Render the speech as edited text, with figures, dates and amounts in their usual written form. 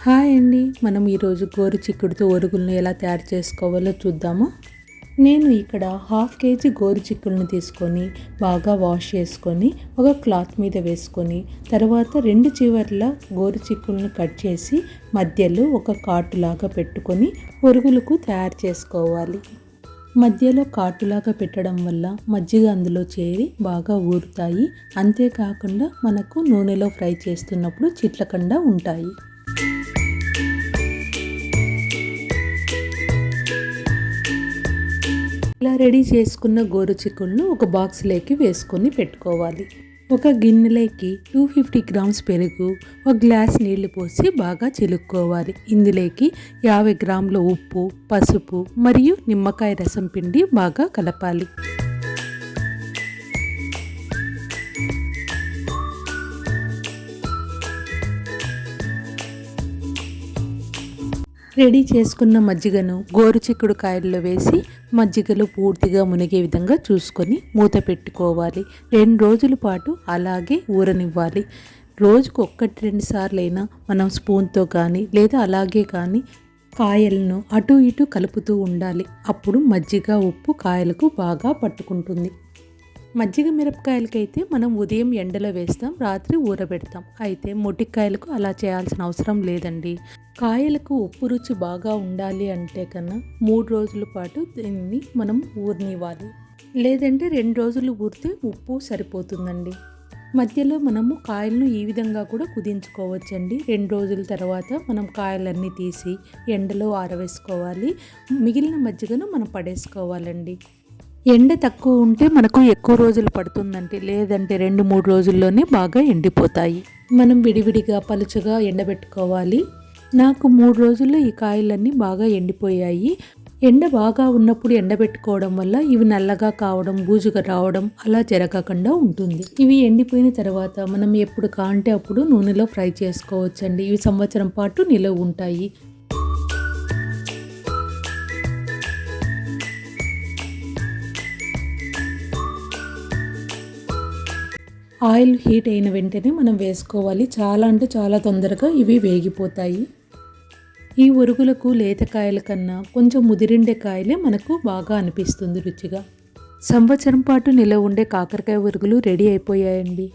Hi అండి, మనం ఈరోజు గోరు చిక్కుడుతో ఒరుగులను ఎలా తయారు చేసుకోవాలో చూద్దాము. నేను ఇక్కడ 1/2 కేజీ గోరు చిక్కుడును తీసుకొని బాగా వాష్ చేసుకొని ఒక క్లాత్ మీద వేసుకొని తర్వాత 2 చివర్ల గోరు చిక్కుడును కట్ చేసి మధ్యలో ఒక కాటులాగా పెట్టుకొని ఒరుగులకు తయారు చేసుకోవాలి. మధ్యలో కాటులాగా పెట్టడం వల్ల మజ్జిగ అందులో చేరి బాగా ఊరుతాయి. అంతేకాకుండా మనకు నూనెలో ఫ్రై చేస్తున్నప్పుడు చిట్లకుండా ఉంటాయి. ఇలా రెడీ చేసుకున్న గోరు చిక్కుడును ఒక బాక్స్లోకి వేసుకొని పెట్టుకోవాలి. ఒక గిన్నెలోకి 250 గ్రామ్స్ పెరుగు, 1 గ్లాస్ నీళ్లు పోసి బాగా చిలుక్కోవాలి. ఇందులోకి 50 గ్రాముల ఉప్పు, పసుపు మరియు నిమ్మకాయ రసం పిండి బాగా కలపాలి. రెడీ చేసుకున్న మజ్జిగను గోరు చిక్కుడు కాయల్లో వేసి మజ్జిగలో పూర్తిగా మునిగే విధంగా చూసుకొని మూత పెట్టుకోవాలి. 2 రోజుల పాటు అలాగే ఊరనివ్వాలి. రోజుకు 1-2 సార్లైనా మనం స్పూన్తో కానీ లేదా అలాగే కానీ కాయలను అటు ఇటు కలుపుతూ ఉండాలి. అప్పుడు మజ్జిగ ఉప్పు కాయలకు బాగా పట్టుకుంటుంది. మజ్జిగ మిరపకాయలకైతే మనం ఉదయం ఎండలో వేస్తాం, రాత్రి ఊరబెడతాం. అయితే మొటికాయలకు అలా చేయాల్సిన అవసరం లేదండి. కాయలకు ఉప్పు రుచి బాగా ఉండాలి అంటే కన్నా 3 రోజుల పాటు దీన్ని మనం ఊరనివ్వాలి. లేదంటే 2 రోజులు ఊరితే ఉప్పు సరిపోతుందండి. మధ్యలో మనము కాయలను ఈ విధంగా కూడా కుదించుకోవచ్చండి. 2 రోజుల తర్వాత మనం కాయలన్నీ తీసి ఎండలో ఆరవేసుకోవాలి. మిగిలిన మజ్జిగను మనం పడేసుకోవాలండి. ఎండ తక్కువ ఉంటే మనకు ఎక్కువ రోజులు పడుతుందండి. లేదంటే 2-3 రోజుల్లోనే బాగా ఎండిపోతాయి. మనం విడివిడిగా పలుచగా ఎండబెట్టుకోవాలి. నాకు 3 రోజుల్లో ఈ కాయలన్నీ బాగా ఎండిపోయాయి. ఎండ బాగా ఉన్నప్పుడు ఎండబెట్టుకోవడం వల్ల ఇవి నల్లగా కావడం, బూజుగా రావడం అలా జరగకుండా ఉంటుంది. ఇవి ఎండిపోయిన తర్వాత మనం ఎప్పుడు కాంటే అప్పుడు నూనెలో ఫ్రై చేసుకోవచ్చండి. ఇవి సంవత్సరం పాటు నిలవ ఉంటాయి. ఆయిల్ హీట్ అయిన వెంటనే మనం వేసుకోవాలి. చాలా అంటే చాలా తొందరగా ఇవి వేగిపోతాయి. ఈ ఒరుగులకు లేత కాయల కన్నా కొంచెం ముదిరిండే కాయలే మనకు బాగా అనిపిస్తుంది రుచిగా. సంవత్సరం పాటు నిలవ ఉండే కాకరకాయ ఒరుగులు రెడీ అయిపోయాయండి.